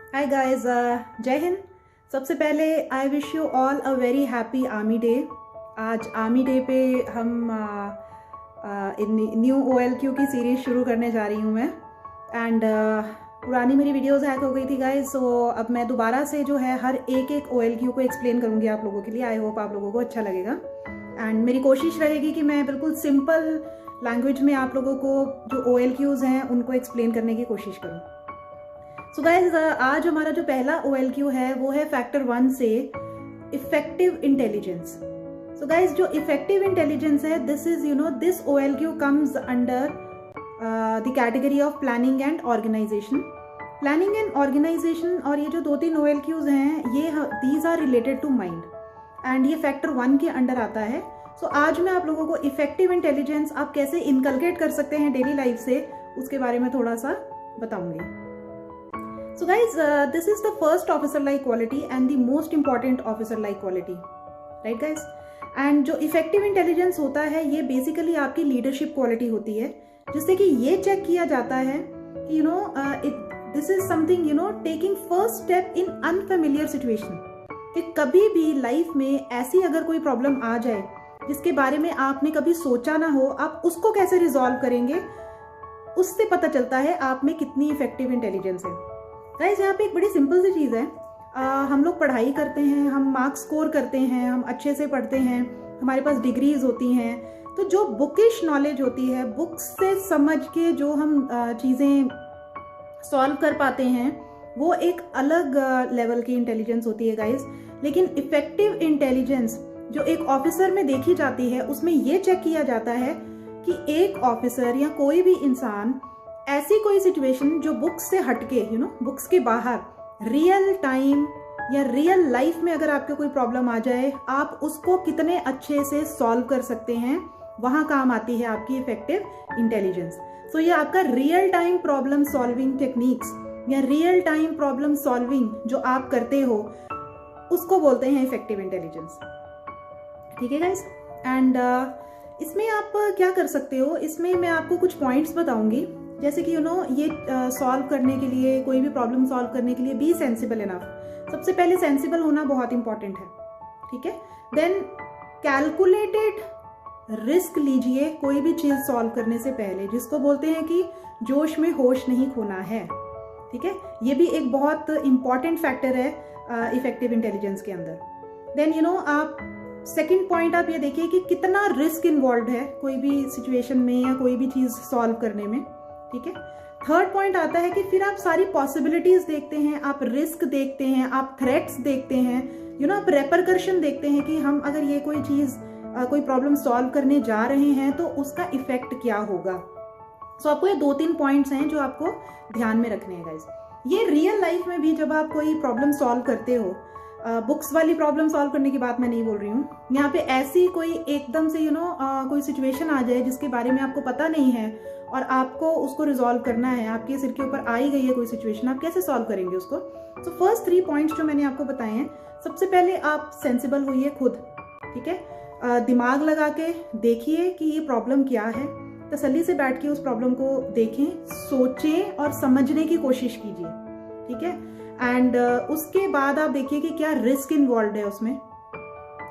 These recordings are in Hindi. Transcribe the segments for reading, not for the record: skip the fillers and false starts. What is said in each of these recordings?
हाय गाइस, जय हिंद। सबसे पहले I wish you all a very happy army day. आज आर्मी डे पे हम न्यू OLQ की सीरीज़ शुरू करने जा रही हूँ मैं। एंड पुरानी मेरी वीडियोस हैक हो गई थी गाइस, सो अब मैं दोबारा से जो है हर एक OLQ को एक्सप्लेन करूँगी आप लोगों के लिए। आई होप आप लोगों को अच्छा लगेगा। एंड मेरी कोशिश रहेगी कि मैं बिल्कुल सिंपल लैंग्वेज में आप लोगों को जो OLQs हैं उनको एक्सप्लेन करने की कोशिश करूँ। सो गाइज, आज हमारा जो पहला OLQ है वो है फैक्टर 1 से इफेक्टिव इंटेलिजेंस। सो गाइज, जो इफेक्टिव इंटेलिजेंस है this OLQ comes under the category of planning and organisation. Planning and organisation और ये जो 2-3 OLQs हैं ये these are related to mind and ये फैक्टर 1 के अंडर आता है। सो आज मैं आप लोगों को इफेक्टिव इंटेलिजेंस आप कैसे इनकलकेट कर सकते हैं डेली लाइफ से उसके बारे में थोड़ा सा बताऊंगी। So guys, this is the first officer-like quality and the most important officer-like quality, right guys? And जो effective intelligence होता है ये basically आपकी leadership quality होती है, जिससे कि ये check किया जाता है कि this is something taking first step in unfamiliar situation। कि कभी भी life में ऐसी अगर कोई problem आ जाए जिसके बारे में आपने कभी सोचा ना हो, आप उसको कैसे resolve करेंगे, उससे पता चलता है आप में कितनी effective intelligence है। गाइस, यहाँ पे एक बड़ी सिंपल सी चीज़ है। हम लोग पढ़ाई करते हैं, हम मार्क्स स्कोर करते हैं, हम अच्छे से पढ़ते हैं, हमारे पास डिग्रीज होती हैं। तो जो बुकिश नॉलेज होती है, बुक्स से समझ के जो हम चीज़ें सॉल्व कर पाते हैं वो एक अलग लेवल की इंटेलिजेंस होती है गाइस। लेकिन इफेक्टिव इंटेलिजेंस जो एक ऑफिसर में देखी जाती है उसमें ये चेक किया जाता है कि एक ऑफिसर या कोई भी इंसान ऐसी कोई सिचुएशन जो बुक्स से हटके बुक्स के बाहर रियल टाइम या रियल लाइफ में अगर आपके कोई प्रॉब्लम आ जाए, आप उसको कितने अच्छे से सॉल्व कर सकते हैं, वहां काम आती है आपकी इफेक्टिव इंटेलिजेंस। सो ये आपका real time problem solving techniques या रियल टाइम प्रॉब्लम सॉल्विंग जो आप करते हो उसको बोलते हैं इफेक्टिव इंटेलिजेंस। ठीक है गाइस? एंड इसमें आप क्या कर सकते हो, इसमें मैं आपको कुछ पॉइंट्स बताऊंगी, जैसे कि ये सॉल्व करने के लिए, कोई भी प्रॉब्लम सॉल्व करने के लिए बी सेंसिबल इनफ। सबसे पहले सेंसिबल होना बहुत इंपॉर्टेंट है, ठीक है। देन कैलकुलेटेड रिस्क लीजिए कोई भी चीज सॉल्व करने से पहले, जिसको बोलते हैं कि जोश में होश नहीं खोना है, ठीक है। ये भी एक बहुत इंपॉर्टेंट फैक्टर है इफेक्टिव इंटेलिजेंस के अंदर। देन आप सेकेंड पॉइंट आप ये देखिए कि कितना रिस्क इन्वॉल्व है कोई भी सिचुएशन में या कोई भी चीज सॉल्व करने में, ठीक है। थर्ड पॉइंट आता है कि फिर आप सारी पॉसिबिलिटीज देखते हैं, आप रिस्क देखते हैं, आप थ्रेट्स देखते हैं, आप रेपरकर्शन देखते हैं कि हम अगर ये कोई चीज कोई प्रॉब्लम सॉल्व करने जा रहे हैं तो उसका इफेक्ट क्या होगा। सो आपको ये 2-3 पॉइंट्स हैं जो आपको ध्यान में रखने हैं गाइस। ये रियल लाइफ में भी जब आप कोई प्रॉब्लम सॉल्व करते हो, बुक्स वाली प्रॉब्लम सॉल्व करने की बात मैं नहीं बोल रही हूँ, यहाँ पे ऐसी कोई एकदम से कोई सिचुएशन आ जाए जिसके बारे में आपको पता नहीं है और आपको उसको रिजॉल्व करना है, आपके सिर के ऊपर आई गई है कोई सिचुएशन, आप कैसे सॉल्व करेंगे उसको। तो फर्स्ट 3 पॉइंट्स जो मैंने आपको बताए हैं, सबसे पहले आप सेंसिबल होइए खुद, ठीक है। दिमाग लगा के देखिए कि ये प्रॉब्लम क्या है, तसल्ली से बैठ के उस प्रॉब्लम को देखें, सोचें और समझने की कोशिश कीजिए, ठीक है। एंड उसके बाद आप देखिए कि क्या रिस्क इन्वॉल्व है उसमें,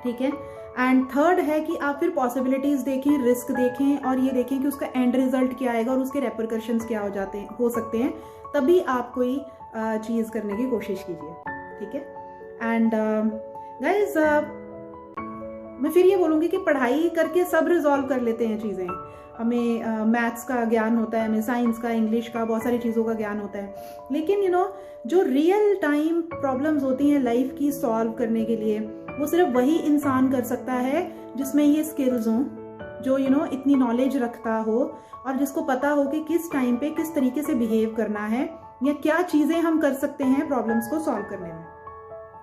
ठीक है। एंड थर्ड है कि आप फिर पॉसिबिलिटीज देखें, रिस्क देखें और ये देखें कि उसका एंड रिजल्ट क्या आएगा और उसके रेपरकर्शंस क्या हो सकते हैं, तभी आप कोई चीज करने की कोशिश कीजिए, ठीक है। एंड गाइस, मैं फिर ये बोलूंगी कि पढ़ाई करके सब रिजॉल्व कर लेते हैं चीजें। हमें मैथ्स का ज्ञान होता है, हमें साइंस का, इंग्लिश का, बहुत सारी चीज़ों का ज्ञान होता है, लेकिन जो रियल टाइम प्रॉब्लम्स होती हैं लाइफ की सॉल्व करने के लिए, वो सिर्फ वही इंसान कर सकता है जिसमें ये स्किल्स हों, जो इतनी नॉलेज रखता हो और जिसको पता हो कि किस टाइम पे किस तरीके से बिहेव करना है या क्या चीज़ें हम कर सकते हैं प्रॉब्लम्स को सॉल्व करने में,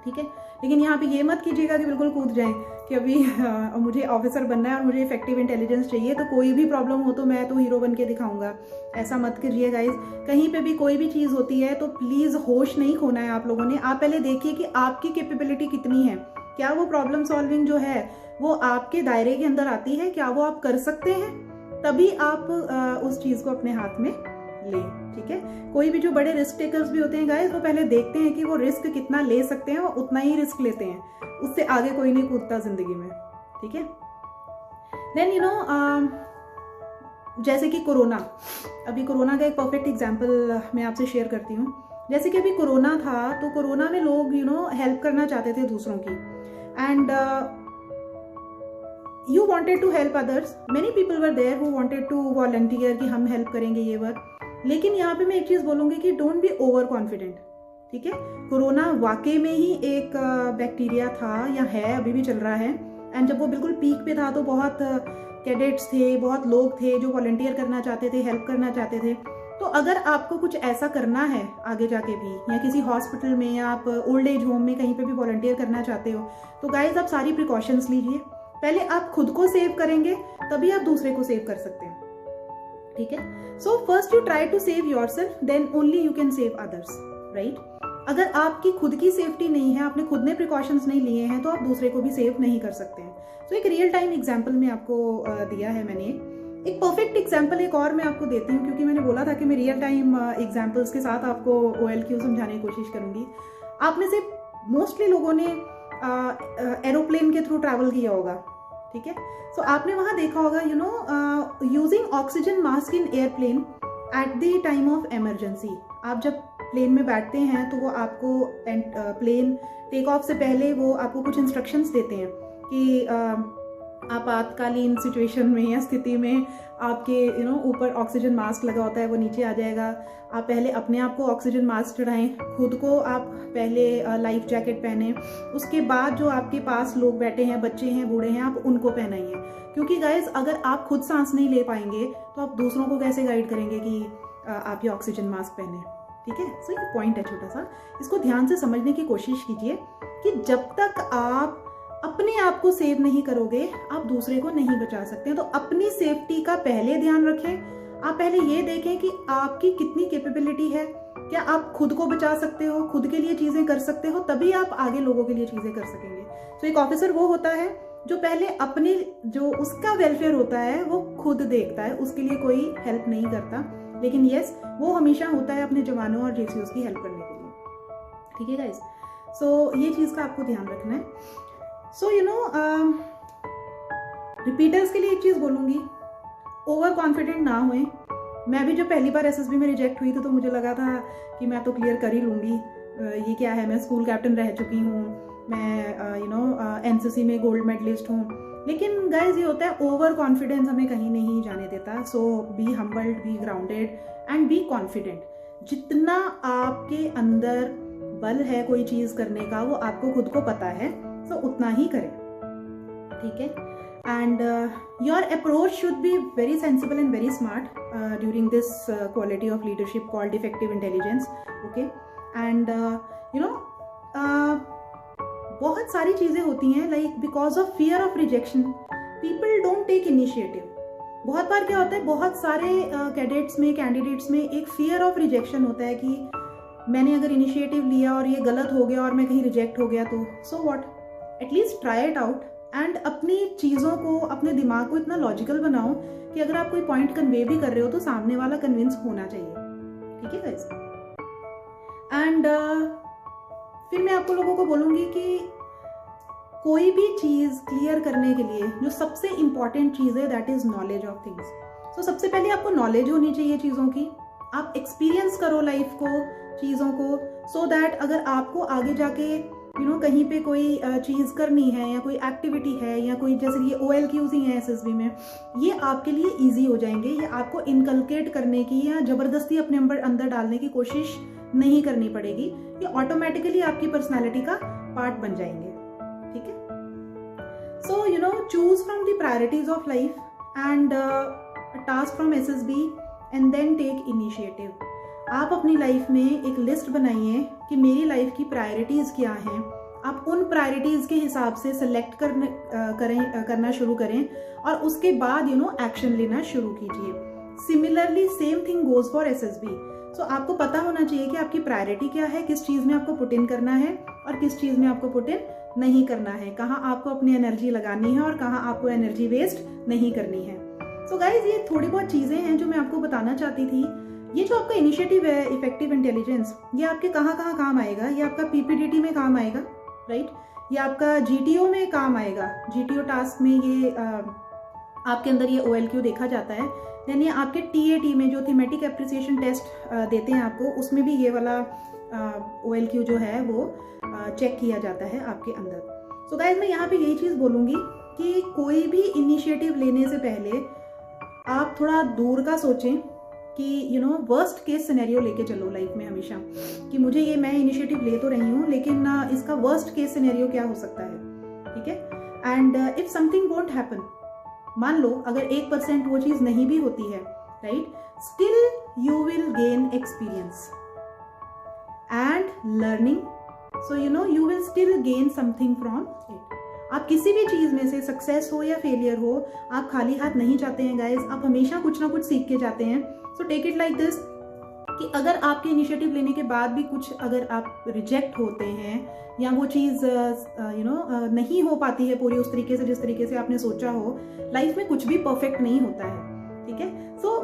ठीक है। लेकिन यहाँ पे ये मत कीजिएगा कि बिल्कुल कूद जाएं कि अभी मुझे ऑफिसर बनना है और मुझे इफेक्टिव इंटेलिजेंस चाहिए, तो कोई भी प्रॉब्लम हो तो मैं तो हीरो बन के दिखाऊंगा। ऐसा मत कीजिए गाइज। कहीं पे भी कोई भी चीज़ होती है तो प्लीज़ होश नहीं खोना है आप लोगों ने। आप पहले देखिए कि आपकी कैपेबिलिटी कितनी है, क्या वो प्रॉब्लम सॉल्विंग जो है वो आपके दायरे के अंदर आती है, क्या वो आप कर सकते हैं, तभी आप उस चीज़ को अपने हाथ में लें, ठीक है। कोई भी जो बड़े रिस्क टेकर्स भी होते हैं गाइस, वो पहले देखते हैं कि वो रिस्क कितना ले सकते हैं, वो उतना ही रिस्क लेते हैं, उससे आगे कोई नहीं कूदता जिंदगी में, ठीक है। देन यू नो जैसे कि कोरोना, अभी कोरोना का एक परफेक्ट एग्जाम्पल मैं आपसे शेयर करती हूँ। जैसे कि अभी कोरोना था, तो कोरोना में लोग यू नो हेल्प करना चाहते थे दूसरों की, and you wanted to help others, many people were there who wanted to volunteer कि हम हेल्प करेंगे ये वो। लेकिन यहाँ पे मैं एक चीज़ बोलूँगी कि डोंट बी ओवर कॉन्फिडेंट, ठीक है। कोरोना वाकई में ही एक बैक्टीरिया था या है, अभी भी चल रहा है, एंड जब वो बिल्कुल पीक पे था तो बहुत कैडेट्स थे, बहुत लोग थे जो वॉलंटियर करना चाहते थे, हेल्प करना चाहते थे। तो अगर आपको कुछ ऐसा करना है आगे जाके भी, या किसी हॉस्पिटल में या आप ओल्ड एज होम में कहीं पे भी वॉलंटियर करना चाहते हो, तो गाइज आप सारी प्रिकॉशंस लीजिए। पहले आप खुद को सेव करेंगे, तभी आप दूसरे को सेव कर सकते हैं, ठीक है। So first you try to save yourself, then only you can save others, right. अगर आपकी खुद की सेफ्टी नहीं है, आपने खुद ने प्रिकॉशंस नहीं लिए हैं, तो आप दूसरे को भी सेव नहीं कर सकते हैं। तो एक रियल टाइम एग्जाम्पल मैं आपको दिया है मैंने, एक परफेक्ट एग्जाम्पल एक और मैं आपको देती हूँ, क्योंकि मैंने बोला था कि मैं रियल टाइम एग्जाम्पल्स के साथ आपको OLQ समझाने की कोशिश करूंगी। आप में से मोस्टली लोगों ने एरोप्लेन के थ्रू ट्रैवल किया होगा, ठीक है। सो आपने वहां देखा होगा you know using oxygen mask in airplane at the time of emergency. आप जब प्लेन में बैठते हैं तो वो आपको प्लेन टेक ऑफ से पहले वो आपको कुछ इंस्ट्रक्शंस देते हैं कि आपातकालीन सिचुएशन में या स्थिति में आपके यू नो ऊपर ऑक्सीजन मास्क लगा होता है, वो नीचे आ जाएगा। आप पहले अपने आप को ऑक्सीजन मास्क चढ़ाएं, खुद को आप पहले लाइफ जैकेट पहने, उसके बाद जो आपके पास लोग बैठे हैं, बच्चे हैं, बूढ़े हैं, आप उनको पहनाइए। क्योंकि गाइज अगर आप खुद सांस नहीं ले पाएंगे तो आप दूसरों को कैसे गाइड करेंगे कि आप ये ऑक्सीजन मास्क पहने, ठीक है। सो ये पॉइंट है छोटा सा, इसको ध्यान से समझने की कोशिश कीजिए कि जब तक आप अपने आप को सेव नहीं करोगे, आप दूसरे को नहीं बचा सकते। तो अपनी सेफ्टी का पहले ध्यान रखें। आप पहले ये देखें कि आपकी कितनी कैपेबिलिटी है, क्या आप खुद को बचा सकते हो, खुद के लिए चीजें कर सकते हो, तभी आप आगे लोगों के लिए चीजें कर सकेंगे। तो एक ऑफिसर वो होता है जो पहले अपने जो उसका वेलफेयर होता है वो खुद देखता है, उसके लिए कोई हेल्प नहीं करता। लेकिन यस, वो हमेशा होता है अपने जवानों और JCOs की हेल्प करने के लिए, ठीक है गाइस। सो ये चीज का आपको ध्यान रखना है। सो यू नो रिपीटर्स के लिए एक चीज बोलूंगी, ओवर कॉन्फिडेंट ना हुए। मैं भी जब पहली बार SSB में रिजेक्ट हुई थी तो मुझे लगा था कि मैं तो क्लियर कर ही लूंगी, ये क्या है, मैं स्कूल कैप्टन रह चुकी हूँ, मैं यू नो NCC में गोल्ड मेडलिस्ट हूँ। लेकिन गाइज ये होता है, ओवर कॉन्फिडेंस हमें कहीं नहीं जाने देता। So be humbled, be grounded and be confident. जितना आपके अंदर बल है कोई चीज करने का, वो आपको खुद को पता है, तो उतना ही करें, ठीक है। And your approach should be very sensible and very smart during this quality of leadership called effective intelligence, okay. And you know बहुत सारी चीजें होती हैं, like because of fear of rejection people don't take initiative. बहुत बार क्या होता है, बहुत सारे कैडेट्स में, कैंडिडेट्स में एक फियर ऑफ रिजेक्शन होता है कि मैंने अगर इनिशिएटिव लिया और ये गलत हो गया और मैं कहीं रिजेक्ट हो गया तो so what, at least try it out. And अपनी चीज़ों को, अपने दिमाग को इतना लॉजिकल बनाओ कि अगर आप कोई पॉइंट कन्वे भी कर रहे हो तो सामने वाला कन्विंस होना चाहिए, ठीक है गाइस। एंड फिर मैं आपको लोगों को बोलूँगी कि कोई भी चीज़ क्लियर करने के लिए जो सबसे इंपॉर्टेंट चीज़ है that is knowledge of things. तो सबसे पहले आपको नॉलेज होनी चाहिए चीज़ों की। आप एक्सपीरियंस करो लाइफ को, चीज़ों को, सो दैट अगर आपको आगे जाके यू नो कहीं पे कोई चीज़ करनी है या कोई एक्टिविटी है या कोई, जैसे ये OLQs ही हैं SSB में, ये आपके लिए ईजी हो जाएंगे। ये आपको इनकलकेट करने की या ज़बरदस्ती अपने अंदर डालने की कोशिश नहीं करनी पड़ेगी, ये ऑटोमेटिकली आपकी पर्सनैलिटी का पार्ट बन जाएंगे, ठीक है। So you know choose from the priorities of life and task from SSB and then take initiative. आप अपनी लाइफ में एक लिस्ट बनाइए कि मेरी लाइफ की प्रायोरिटीज़ क्या हैं। आप उन प्रायोरिटीज़ के हिसाब से सिलेक्ट करना शुरू करें और उसके बाद यू नो एक्शन लेना शुरू कीजिए। Similarly same thing goes for SSB। सो आपको पता होना चाहिए कि आपकी प्रायोरिटी क्या है, किस चीज़ में आपको पुट इन करना है और किस चीज़ में आपको पुट इन नहीं करना है, कहाँ आपको अपनी एनर्जी लगानी है और कहाँ आपको एनर्जी वेस्ट नहीं करनी है। सो गाइज ये थोड़ी बहुत चीज़ें हैं जो मैं आपको बताना चाहती थी। ये जो आपका इनिशिएटिव है इफेक्टिव इंटेलिजेंस, ये आपके कहाँ कहाँ काम आएगा? ये आपका पीपीडीटी में काम आएगा, राइट? ये आपका जीटीओ में काम आएगा। जीटीओ टास्क में ये आपके अंदर ये OLQ देखा जाता है। देन ये आपके TAT में जो थीमेटिक एप्रिसिएशन टेस्ट देते हैं आपको, उसमें भी ये वाला OLQ जो है वो चेक किया जाता है आपके अंदर। सो गाइस, मैं यहाँ पे यही चीज़ बोलूँगी कि कोई भी इनिशिएटिव लेने से पहले आप थोड़ा दूर का सोचें कि वर्स्ट केस सिनेरियो लेके चलो लाइफ में हमेशा, कि मुझे ये मैं इनिशिएटिव ले तो रही हूँ लेकिन इसका वर्स्ट केस सिनेरियो क्या हो सकता है, ठीक है? And if something won't happen, मान लो अगर 1% वो चीज़ नहीं भी होती है, right, still you will gain experience and learning, so you will still gain something from it. आप किसी भी चीज़ में से सक्सेस हो या फेलियर हो, आप खाली हाथ नहीं जाते हैं गाइज, आप हमेशा कुछ ना कुछ सीख के जाते हैं। So take it like this कि अगर आपके इनिशिएटिव लेने के बाद भी कुछ अगर आप रिजेक्ट होते हैं या वो चीज़ नहीं हो पाती है पूरी उस तरीके से जिस तरीके से आपने सोचा हो, लाइफ में कुछ भी परफेक्ट नहीं होता है, ठीक है? सो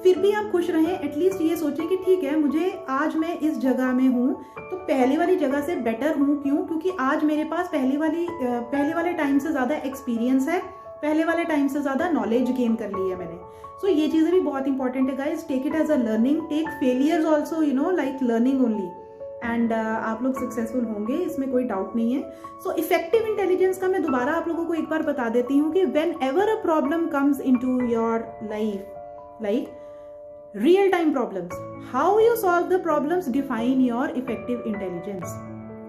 फिर भी आप खुश रहें, एटलीस्ट ये सोचें कि ठीक है, मुझे आज मैं इस जगह में हूँ तो पहले वाली जगह से बेटर हूँ। क्यों? क्योंकि आज मेरे पास पहले वाले टाइम से ज़्यादा एक्सपीरियंस है, पहले वाले टाइम से ज़्यादा नॉलेज गेन कर ली है मैंने। सो ये चीज़ें भी बहुत इंपॉर्टेंट है guys. Take it as a learning, take failures also like learning only, and आप लोग सक्सेसफुल होंगे, इसमें कोई डाउट नहीं है। सो इफेक्टिव इंटेलिजेंस का मैं दोबारा आप लोगों को एक बार बता देती हूँ कि whenever a problem comes into your life, like real time problems, how you solve the problems define your effective intelligence।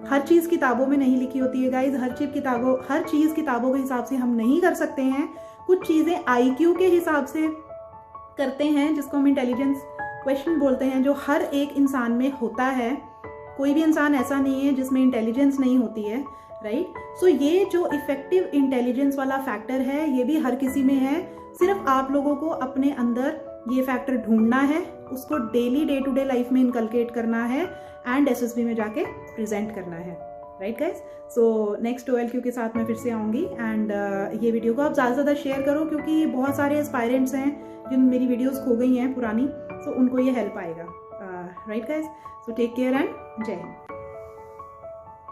हर चीज़ किताबों में नहीं लिखी होती है गाइज, हर चीज़ किताबों के हिसाब से हम नहीं कर सकते हैं। कुछ चीज़ें IQ के हिसाब से करते हैं, जिसको हम इंटेलिजेंस क्वेश्चन बोलते हैं, जो हर एक इंसान में होता है। कोई भी इंसान ऐसा नहीं है जिसमें इंटेलिजेंस नहीं होती है, राइट? सो ये जो इफेक्टिव इंटेलिजेंस वाला फैक्टर है, ये भी हर किसी में है। सिर्फ आप लोगों को अपने अंदर ये फैक्टर ढूंढना है, उसको daily day to day life में इनकलकेट करना है एंड SSB में जाके प्रेजेंट करना है, right guys? So next OLQ के साथ मैं फिर से आऊँगी, एंड ये वीडियो को आप ज़्यादा से ज़्यादा शेयर करो, क्योंकि बहुत सारे एस्पायरेंट्स हैं जिन मेरी वीडियोस खो गई हैं पुरानी, सो उनको ये हेल्प आएगा, right guys? So take care and जय हिंद।